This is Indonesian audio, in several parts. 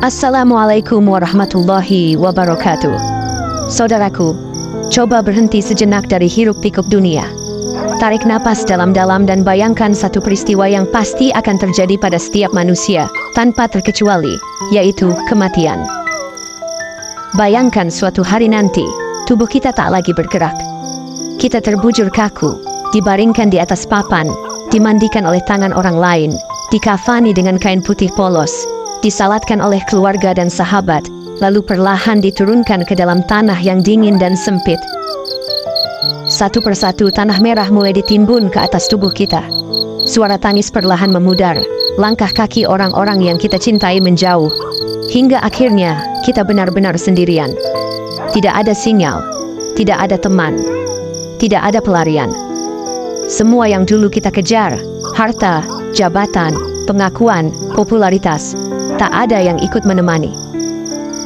Assalamualaikum warahmatullahi wabarakatuh. Saudaraku, coba berhenti sejenak dari hiruk-pikuk dunia. Tarik napas dalam-dalam dan bayangkan satu peristiwa yang pasti akan terjadi pada setiap manusia, tanpa terkecuali, yaitu kematian. Bayangkan suatu hari nanti, tubuh kita tak lagi bergerak. Kita terbujur kaku, dibaringkan di atas papan, dimandikan oleh tangan orang lain, dikafani dengan kain putih polos, disalatkan oleh keluarga dan sahabat, lalu perlahan diturunkan ke dalam tanah yang dingin dan sempit. Satu persatu tanah merah mulai ditimbun ke atas tubuh kita. Suara tangis perlahan memudar, langkah kaki orang-orang yang kita cintai menjauh, hingga akhirnya kita benar-benar sendirian. Tidak ada sinyal, tidak ada teman, tidak ada pelarian. Semua yang dulu kita kejar, harta, jabatan, pengakuan, popularitas, tak ada yang ikut menemani.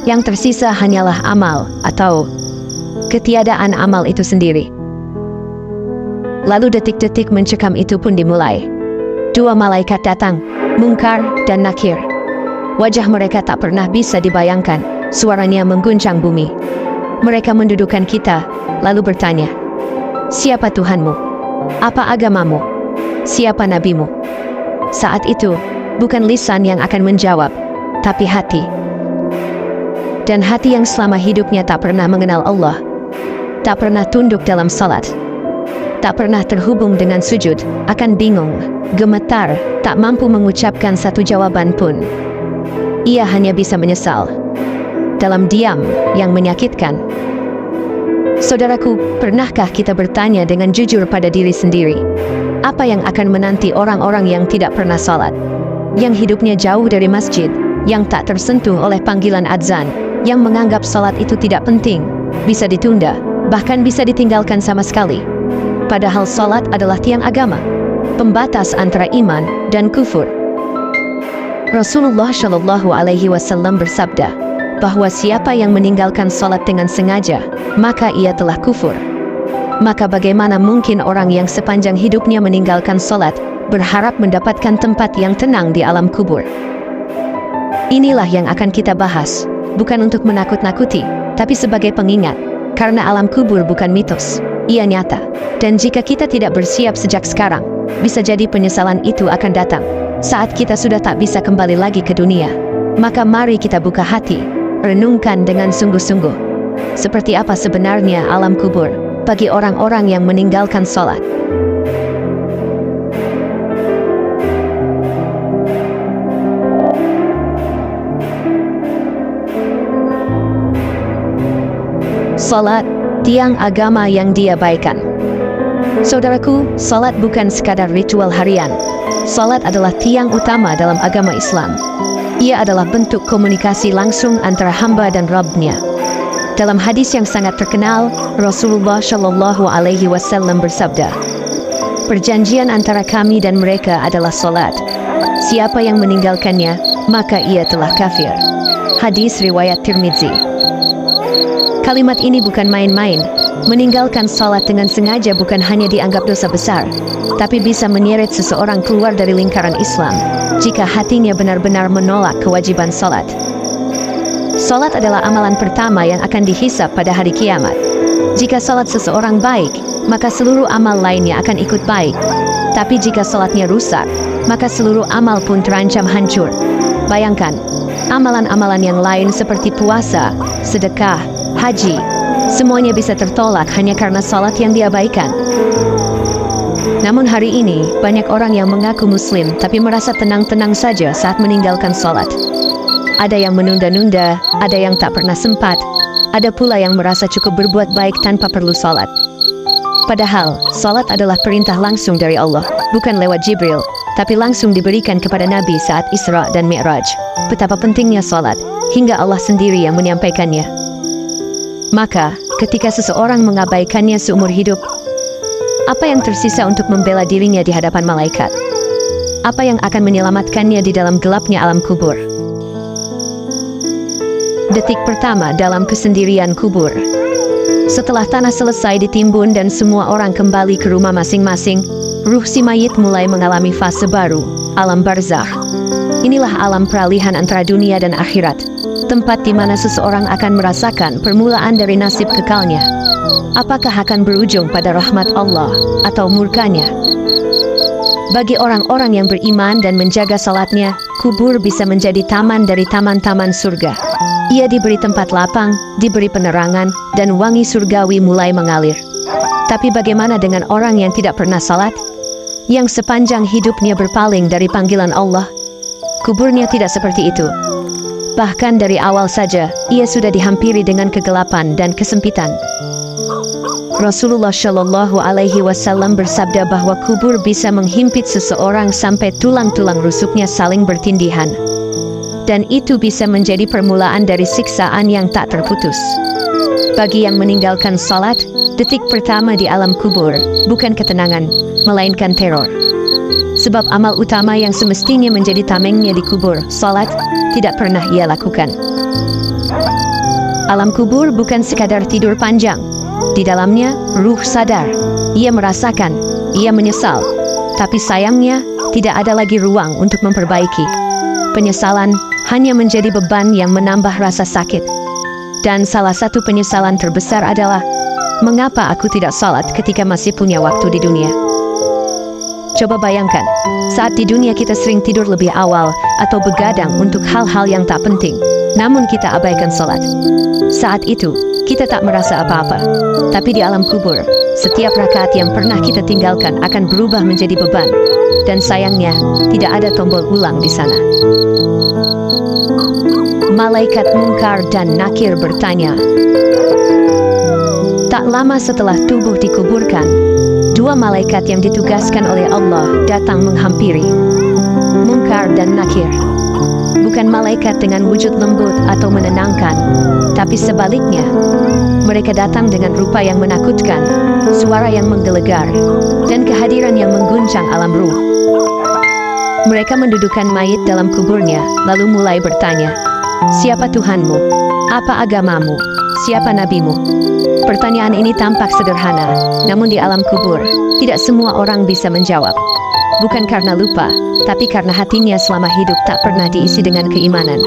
Yang tersisa hanyalah amal atau ketiadaan amal itu sendiri. Lalu detik-detik mencekam itu pun dimulai. Dua malaikat datang, Munkar dan Nakir. Wajah mereka tak pernah bisa dibayangkan, suaranya mengguncang bumi. Mereka mendudukkan kita, lalu bertanya, "Siapa Tuhanmu? Apa agamamu? Siapa nabimu?" Saat itu, bukan lisan yang akan menjawab, tapi hati. Dan hati yang selama hidupnya tak pernah mengenal Allah, tak pernah tunduk dalam salat, tak pernah terhubung dengan sujud, akan bingung, gemetar, tak mampu mengucapkan satu jawaban pun. Ia hanya bisa menyesal, dalam diam yang menyakitkan. Saudaraku, pernahkah kita bertanya dengan jujur pada diri sendiri, apa yang akan menanti orang-orang yang tidak pernah salat, yang hidupnya jauh dari masjid, yang tak tersentuh oleh panggilan adzan, yang menganggap salat itu tidak penting, bisa ditunda, bahkan bisa ditinggalkan sama sekali. Padahal salat adalah tiang agama, pembatas antara iman dan kufur. Rasulullah Shallallahu Alaihi Wasallam bersabda bahwa siapa yang meninggalkan salat dengan sengaja, maka ia telah kufur. Maka bagaimana mungkin orang yang sepanjang hidupnya meninggalkan salat berharap mendapatkan tempat yang tenang di alam kubur? Inilah yang akan kita bahas, bukan untuk menakut-nakuti, tapi sebagai pengingat, karena alam kubur bukan mitos, ia nyata. Dan jika kita tidak bersiap sejak sekarang, bisa jadi penyesalan itu akan datang saat kita sudah tak bisa kembali lagi ke dunia. Maka mari kita buka hati, renungkan dengan sungguh-sungguh, seperti apa sebenarnya alam kubur bagi orang-orang yang meninggalkan salat. Salat, tiang agama yang diabaikan. Saudaraku, salat bukan sekadar ritual harian. Salat adalah tiang utama dalam agama Islam. Ia adalah bentuk komunikasi langsung antara hamba dan Rabb-Nya. Dalam hadis yang sangat terkenal, Rasulullah Shallallahu Alaihi Wasallam bersabda, "Perjanjian antara kami dan mereka adalah salat. Siapa yang meninggalkannya, maka ia telah kafir." Hadis riwayat Tirmidzi. Kalimat ini bukan main-main. Meninggalkan salat dengan sengaja bukan hanya dianggap dosa besar, tapi bisa menyeret seseorang keluar dari lingkaran Islam jika hatinya benar-benar menolak kewajiban salat. Salat adalah amalan pertama yang akan dihisab pada hari kiamat. Jika salat seseorang baik, maka seluruh amal lainnya akan ikut baik. Tapi jika salatnya rusak, maka seluruh amal pun terancam hancur. Bayangkan, amalan-amalan yang lain seperti puasa, sedekah, haji, semuanya bisa tertolak hanya karena salat yang diabaikan. Namun hari ini, banyak orang yang mengaku muslim tapi merasa tenang-tenang saja saat meninggalkan salat. Ada yang menunda-nunda, ada yang tak pernah sempat, ada pula yang merasa cukup berbuat baik tanpa perlu salat. Padahal, salat adalah perintah langsung dari Allah, bukan lewat Jibril, tapi langsung diberikan kepada Nabi saat Isra dan Mi'raj. Betapa pentingnya salat, hingga Allah sendiri yang menyampaikannya. Maka, ketika seseorang mengabaikannya seumur hidup, apa yang tersisa untuk membela dirinya di hadapan malaikat? Apa yang akan menyelamatkannya di dalam gelapnya alam kubur? Detik pertama dalam kesendirian kubur. Setelah tanah selesai ditimbun dan semua orang kembali ke rumah masing-masing, ruh si mayit mulai mengalami fase baru, alam barzakh. Inilah alam peralihan antara dunia dan akhirat, tempat di mana seseorang akan merasakan permulaan dari nasib kekalnya. Apakah akan berujung pada rahmat Allah atau murkanya? Bagi orang-orang yang beriman dan menjaga salatnya, kubur bisa menjadi taman dari taman-taman surga. Ia diberi tempat lapang, diberi penerangan, dan wangi surgawi mulai mengalir. Tapi bagaimana dengan orang yang tidak pernah salat? Yang sepanjang hidupnya berpaling dari panggilan Allah? Kuburnya tidak seperti itu. Bahkan dari awal saja, ia sudah dihampiri dengan kegelapan dan kesempitan. Rasulullah Shallallahu Alaihi Wasallam bersabda bahwa kubur bisa menghimpit seseorang sampai tulang-tulang rusuknya saling bertindihan. Dan itu bisa menjadi permulaan dari siksaan yang tak terputus. Bagi yang meninggalkan salat, detik pertama di alam kubur bukan ketenangan, melainkan teror. Sebab amal utama yang semestinya menjadi tamengnya di kubur, salat, tidak pernah ia lakukan. Alam kubur bukan sekadar tidur panjang. Di dalamnya, ruh sadar. Ia merasakan, ia menyesal. Tapi sayangnya, tidak ada lagi ruang untuk memperbaiki. Penyesalan hanya menjadi beban yang menambah rasa sakit. Dan salah satu penyesalan terbesar adalah, mengapa aku tidak salat ketika masih punya waktu di dunia? Coba bayangkan, saat di dunia kita sering tidur lebih awal atau begadang untuk hal-hal yang tak penting, namun kita abaikan salat. Saat itu, kita tak merasa apa-apa. Tapi di alam kubur, setiap rakaat yang pernah kita tinggalkan akan berubah menjadi beban. Dan sayangnya, tidak ada tombol ulang di sana. Malaikat Munkar dan Nakir bertanya. Tak lama setelah tubuh dikuburkan, dua malaikat yang ditugaskan oleh Allah datang menghampiri. Munkar dan Nakir. Bukan malaikat dengan wujud lembut atau menenangkan, tapi sebaliknya. Mereka datang dengan rupa yang menakutkan, suara yang menggelegar, dan kehadiran yang mengguncang alam ruh. Mereka mendudukan mayit dalam kuburnya, lalu mulai bertanya, "Siapa Tuhanmu? Apa agamamu? Siapa nabimu?" Pertanyaan ini tampak sederhana, namun di alam kubur, tidak semua orang bisa menjawab. Bukan karena lupa, tapi karena hatinya selama hidup tak pernah diisi dengan keimanan.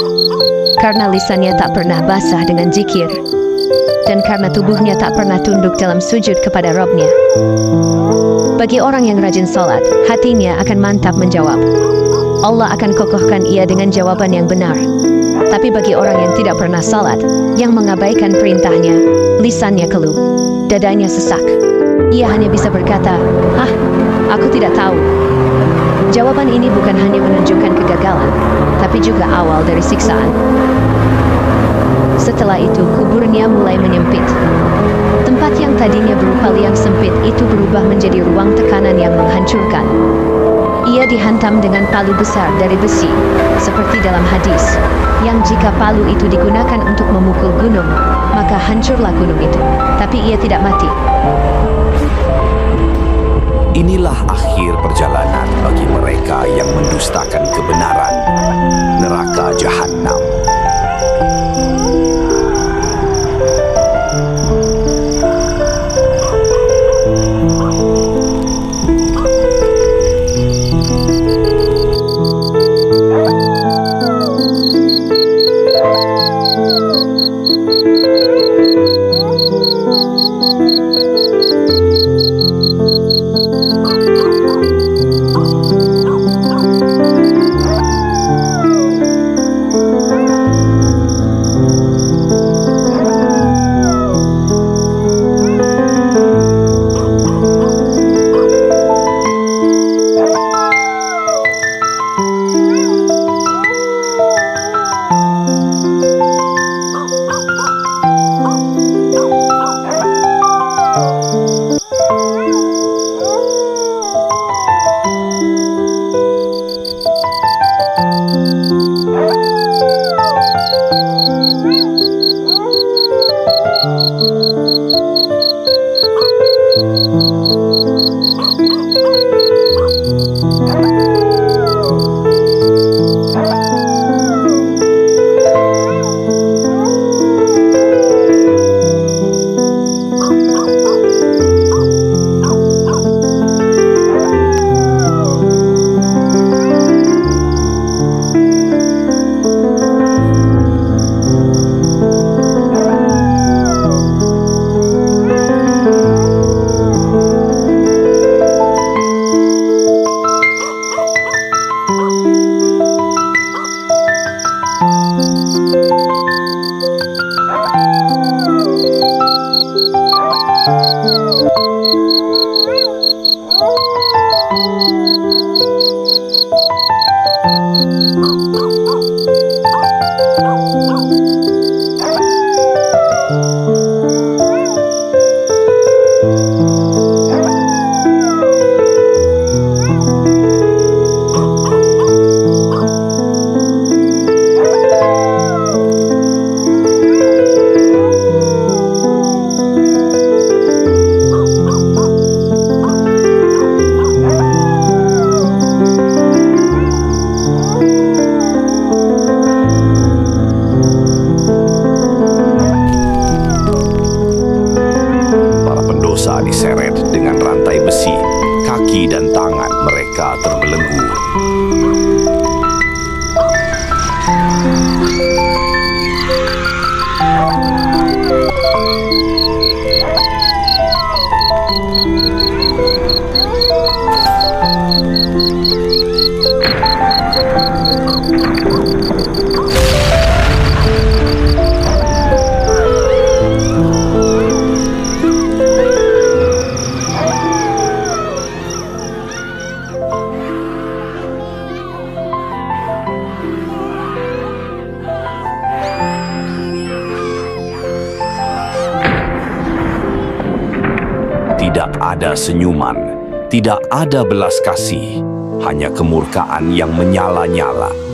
Karena lisannya tak pernah basah dengan zikir. Dan karena tubuhnya tak pernah tunduk dalam sujud kepada Rabb-Nya. Bagi orang yang rajin salat, hatinya akan mantap menjawab. Allah akan kokohkan ia dengan jawaban yang benar. Tapi bagi orang yang tidak pernah salat, yang mengabaikan perintahnya, lisannya keluh, dadanya sesak. Ia hanya bisa berkata, "Hah, aku tidak tahu." Jawaban ini bukan hanya menunjukkan kegagalan, tapi juga awal dari siksaan. Setelah itu, kuburnya mulai menyempit. Tempat yang tadinya berupa liang sempit itu berubah menjadi ruang tekanan yang menghancurkan. Ia dihantam dengan palu besar dari besi, seperti dalam hadis, yang jika palu itu digunakan untuk memukul gunung, maka hancurlah gunung itu. Tapi ia tidak mati. Inilah akhir perjalanan bagi mereka yang mendustakan kebenaran, neraka Jahannam. Diseret dengan rantai besi, kaki dan tangan mereka terbelenggu. Tidak ada senyuman, tidak ada belas kasih, hanya kemurkaan yang menyala-nyala.